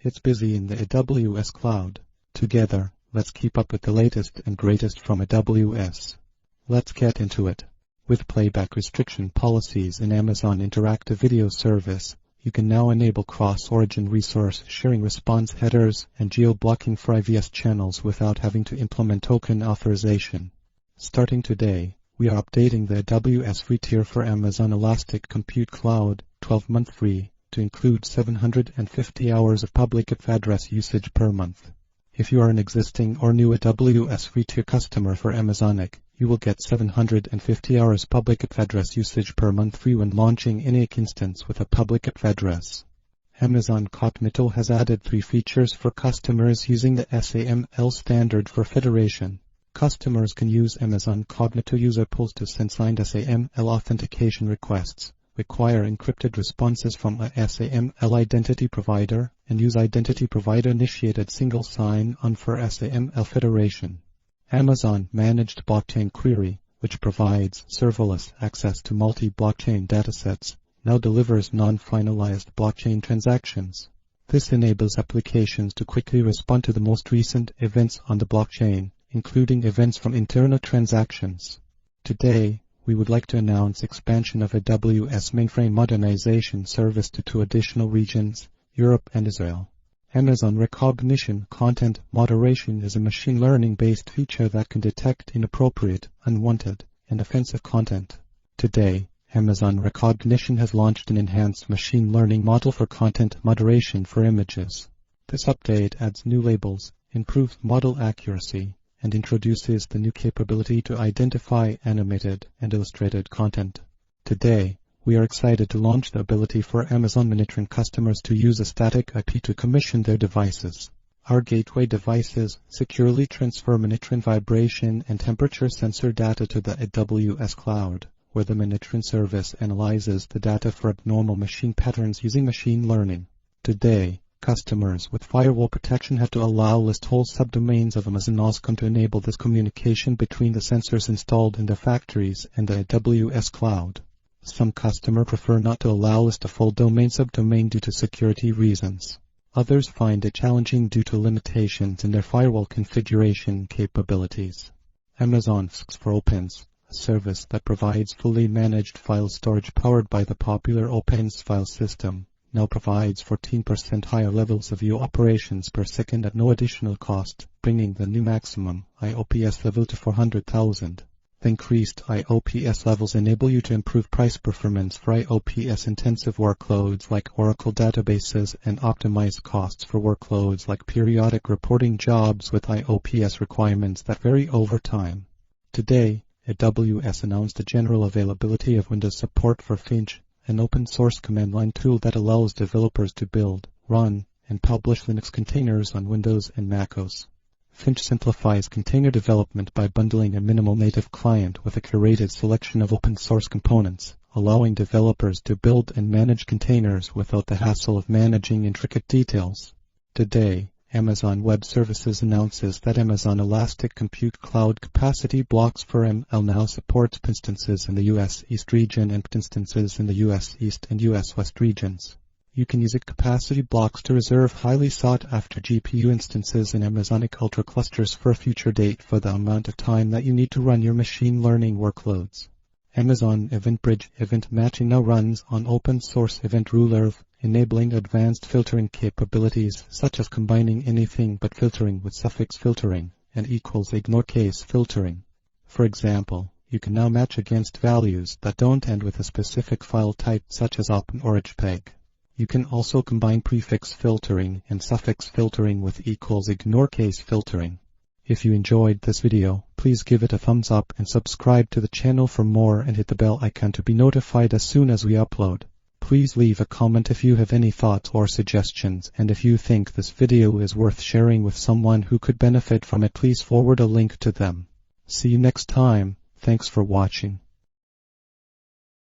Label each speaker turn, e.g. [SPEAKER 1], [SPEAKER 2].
[SPEAKER 1] It's busy in the AWS cloud. Together, let's keep up with the latest and greatest from AWS. Let's get into it. With playback restriction policies in Amazon Interactive Video Service, you can now enable cross-origin resource sharing response headers and geo-blocking for IVS channels without having to implement token authorization. Starting today, we are updating the AWS free tier for Amazon Elastic Compute Cloud, 12-month free, to include 750 hours of public IP address usage per month. If you are an existing or new AWS free tier customer for Amazonic, you will get 750 hours public IP address usage per month free when launching any instance with a public IP address. Amazon Cognito has added 3 features for customers using the SAML standard for federation. Customers can use Amazon Cognito user pools to send signed SAML authentication requests, require encrypted responses from a SAML identity provider, and use identity provider-initiated single sign-on for SAML federation. Amazon Managed Blockchain Query, which provides serverless access to multi-blockchain datasets, now delivers non-finalized blockchain transactions. This enables applications to quickly respond to the most recent events on the blockchain, including events from internal transactions. Today, we would like to announce expansion of AWS mainframe modernization service to 2 additional regions, Europe and Israel. Amazon Recognition Content Moderation is a machine learning-based feature that can detect inappropriate, unwanted, and offensive content. Today, Amazon Recognition has launched an enhanced machine learning model for content moderation for images. This update adds new labels, improves model accuracy, and introduces the new capability to identify animated and illustrated content. Today, we are excited to launch the ability for Amazon monitoring customers to use a static IP to commission their devices. Our gateway devices securely transfer monitoring vibration and temperature sensor data to the AWS cloud, where the monitoring service analyzes the data for abnormal machine patterns using machine learning. Today, customers with firewall protection have to allow list whole subdomains of Amazon OSCOM to enable this communication between the sensors installed in the factories and the AWS cloud. Some customers prefer not to allow list a full domain subdomain due to security reasons. Others find it challenging due to limitations in their firewall configuration capabilities. Amazon FSx for Opens, a service that provides fully managed file storage powered by the popular Opens file system, now provides 14% higher levels of view operations per second at no additional cost, bringing the new maximum IOPS level to 400,000. The increased IOPS levels enable you to improve price performance for IOPS-intensive workloads like Oracle databases and optimize costs for workloads like periodic reporting jobs with IOPS requirements that vary over time. Today, AWS announced the general availability of Windows support for Finch, an open-source command line tool that allows developers to build, run, and publish Linux containers on Windows and macOS. Finch simplifies container development by bundling a minimal native client with a curated selection of open-source components, allowing developers to build and manage containers without the hassle of managing intricate details. Today, Amazon Web Services announces that Amazon Elastic Compute Cloud Capacity Blocks for ML now supports instances in the US East region and instances in the US East and US West regions. You can use capacity blocks to reserve highly sought-after GPU instances in Amazonic Ultra clusters for a future date for the amount of time that you need to run your machine learning workloads. Amazon Event Bridge event matching now runs on open-source Event Ruler, enabling advanced filtering capabilities such as combining anything but filtering with suffix filtering and equals ignore case filtering. For example, you can now match against values that don't end with a specific file type such as open or JPEG. You can also combine prefix filtering and suffix filtering with equals ignore case filtering. If you enjoyed this video, please give it a thumbs up and subscribe to the channel for more and hit the bell icon to be notified as soon as we upload. Please leave a comment if you have any thoughts or suggestions, and if you think this video is worth sharing with someone who could benefit from it, please forward a link to them. See you next time. Thanks for watching.